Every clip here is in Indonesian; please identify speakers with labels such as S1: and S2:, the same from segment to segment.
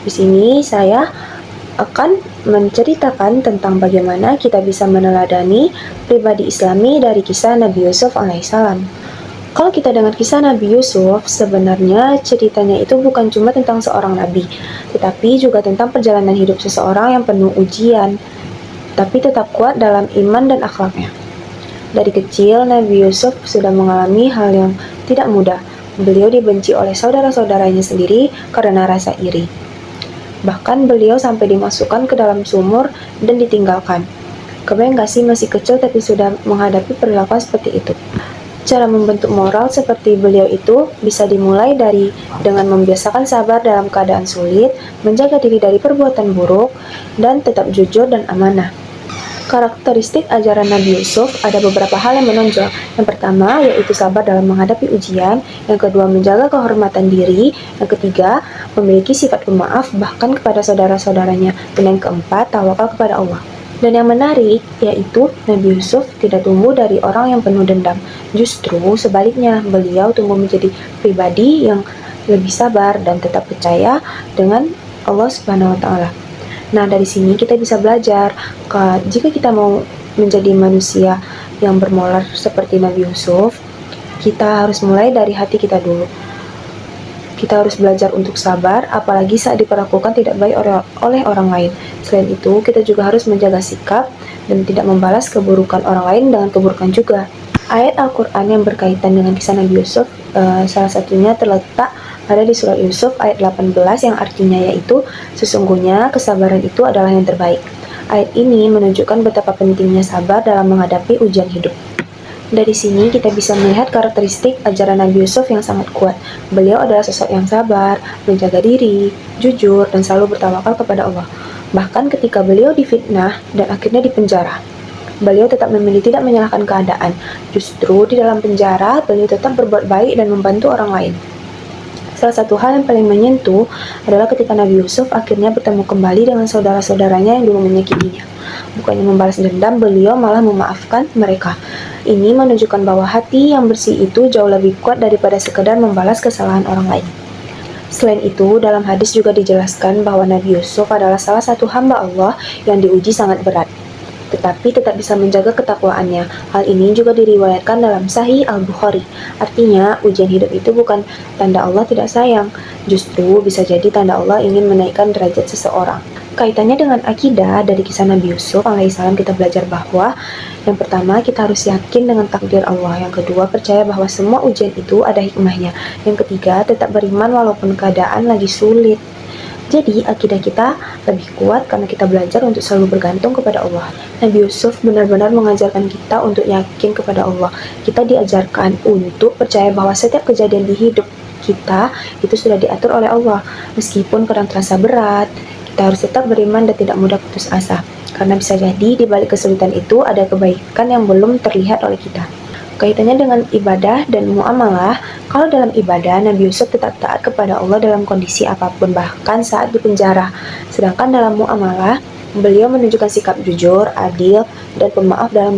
S1: Di sini saya akan menceritakan tentang bagaimana kita bisa meneladani pribadi Islami dari kisah Nabi Yusuf alaihissalam. Kalau kita dengar kisah Nabi Yusuf, sebenarnya ceritanya itu bukan cuma tentang seorang nabi, tetapi juga tentang perjalanan hidup seseorang yang penuh ujian, tapi tetap kuat dalam iman dan akhlaknya. Dari kecil, Nabi Yusuf sudah mengalami hal yang tidak mudah. Beliau dibenci oleh saudara-saudaranya sendiri karena rasa iri. Bahkan beliau sampai dimasukkan ke dalam sumur dan ditinggalkan. Kebayang gak sih masih kecil tapi sudah menghadapi perilaku seperti itu? Cara membentuk moral seperti beliau itu bisa dimulai dengan membiasakan sabar dalam keadaan sulit, menjaga diri dari perbuatan buruk, dan tetap jujur dan amanah. Karakteristik ajaran Nabi Yusuf ada beberapa hal yang menonjol. Yang pertama yaitu sabar dalam menghadapi ujian, yang kedua menjaga kehormatan diri, yang ketiga memiliki sifat pemaaf bahkan kepada saudara-saudaranya, dan yang keempat tawakal kepada Allah. Dan yang menarik yaitu Nabi Yusuf tidak tumbuh dari orang yang penuh dendam. Justru sebaliknya, beliau tumbuh menjadi pribadi yang lebih sabar dan tetap percaya dengan Allah Subhanahu wa taala. Nah, dari sini kita bisa belajar jika kita mau menjadi manusia yang bermoral seperti Nabi Yusuf, kita harus mulai dari hati kita dulu. Kita harus belajar untuk sabar, apalagi saat diperlakukan tidak baik oleh orang lain. Selain itu, kita juga harus menjaga sikap dan tidak membalas keburukan orang lain dengan keburukan juga. Ayat Al-Quran yang berkaitan dengan kisah Nabi Yusuf, salah satunya terletak ada di surat Yusuf ayat 18 yang artinya yaitu sesungguhnya kesabaran itu adalah yang terbaik. Ayat ini menunjukkan betapa pentingnya sabar dalam menghadapi ujian hidup. Dari sini kita bisa melihat karakteristik ajaran Nabi Yusuf yang sangat kuat. Beliau adalah sosok yang sabar, menjaga diri, jujur, dan selalu bertawakal kepada Allah. Bahkan ketika beliau difitnah dan akhirnya dipenjara, beliau tetap memilih tidak menyalahkan keadaan. Justru di dalam penjara, beliau tetap berbuat baik dan membantu orang lain. Salah satu hal yang paling menyentuh adalah ketika Nabi Yusuf akhirnya bertemu kembali dengan saudara-saudaranya yang dulu menyakitinya. Bukannya membalas dendam, beliau malah memaafkan mereka. Ini menunjukkan bahwa hati yang bersih itu jauh lebih kuat daripada sekedar membalas kesalahan orang lain. Selain itu, dalam hadis juga dijelaskan bahwa Nabi Yusuf adalah salah satu hamba Allah yang diuji sangat berat, tetapi tetap bisa menjaga ketakwaannya. Hal ini juga diriwayatkan dalam Sahih Al-Bukhari. Artinya, ujian hidup itu bukan tanda Allah tidak sayang, justru bisa jadi tanda Allah ingin menaikkan derajat seseorang. Kaitannya dengan akidah dari kisah Nabi Yusuf alaihissalam, kita belajar bahwa yang pertama kita harus yakin dengan takdir Allah, yang kedua percaya bahwa semua ujian itu ada hikmahnya, yang ketiga tetap beriman walaupun keadaan lagi sulit. Jadi, akidah kita lebih kuat karena kita belajar untuk selalu bergantung kepada Allah. Nabi Yusuf benar-benar mengajarkan kita untuk yakin kepada Allah. Kita diajarkan untuk percaya bahwa setiap kejadian di hidup kita itu sudah diatur oleh Allah. Meskipun kadang terasa berat, kita harus tetap beriman dan tidak mudah putus asa. Karena bisa jadi di balik kesulitan itu ada kebaikan yang belum terlihat oleh kita. Kaitannya dengan ibadah dan muamalah, kalau dalam ibadah, Nabi Yusuf tetap taat kepada Allah dalam kondisi apapun, bahkan saat dipenjara. Sedangkan dalam muamalah, beliau menunjukkan sikap jujur, adil, dan pemaaf dalam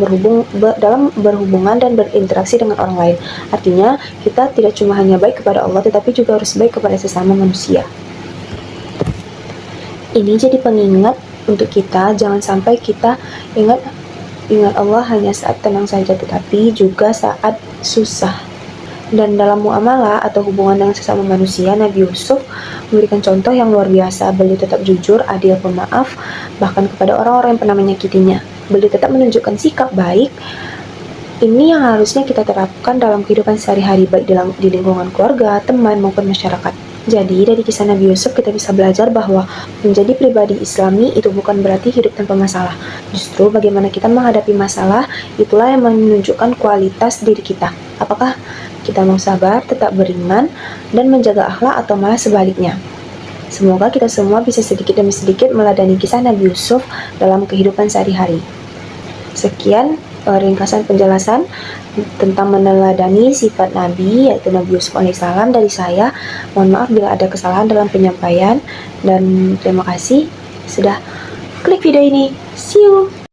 S1: berhubungan dan berinteraksi dengan orang lain. Artinya, kita tidak cuma hanya baik kepada Allah, tetapi juga harus baik kepada sesama manusia. Ini jadi pengingat untuk kita, jangan sampai kita ingat Allah hanya saat tenang saja, tetapi juga saat susah. Dan dalam muamalah atau hubungan dengan sesama manusia, Nabi Yusuf memberikan contoh yang luar biasa. Beliau tetap jujur, adil, pemaaf, bahkan kepada orang-orang yang pernah menyakitinya. Beliau tetap menunjukkan sikap baik. Ini yang harusnya kita terapkan dalam kehidupan sehari-hari, baik di lingkungan keluarga, teman, maupun masyarakat. Jadi, dari kisah Nabi Yusuf kita bisa belajar bahwa menjadi pribadi Islami itu bukan berarti hidup tanpa masalah. Justru bagaimana kita menghadapi masalah, itulah yang menunjukkan kualitas diri kita. Apakah kita mau sabar, tetap beriman, dan menjaga akhlak, atau malah sebaliknya. Semoga kita semua bisa sedikit demi sedikit meladani kisah Nabi Yusuf dalam kehidupan sehari-hari. Sekian ringkasan penjelasan tentang meneladani sifat Nabi, yaitu Nabi Yusuf alaihissalam dari saya. Mohon maaf bila ada kesalahan dalam penyampaian, dan terima kasih sudah klik video ini. See you!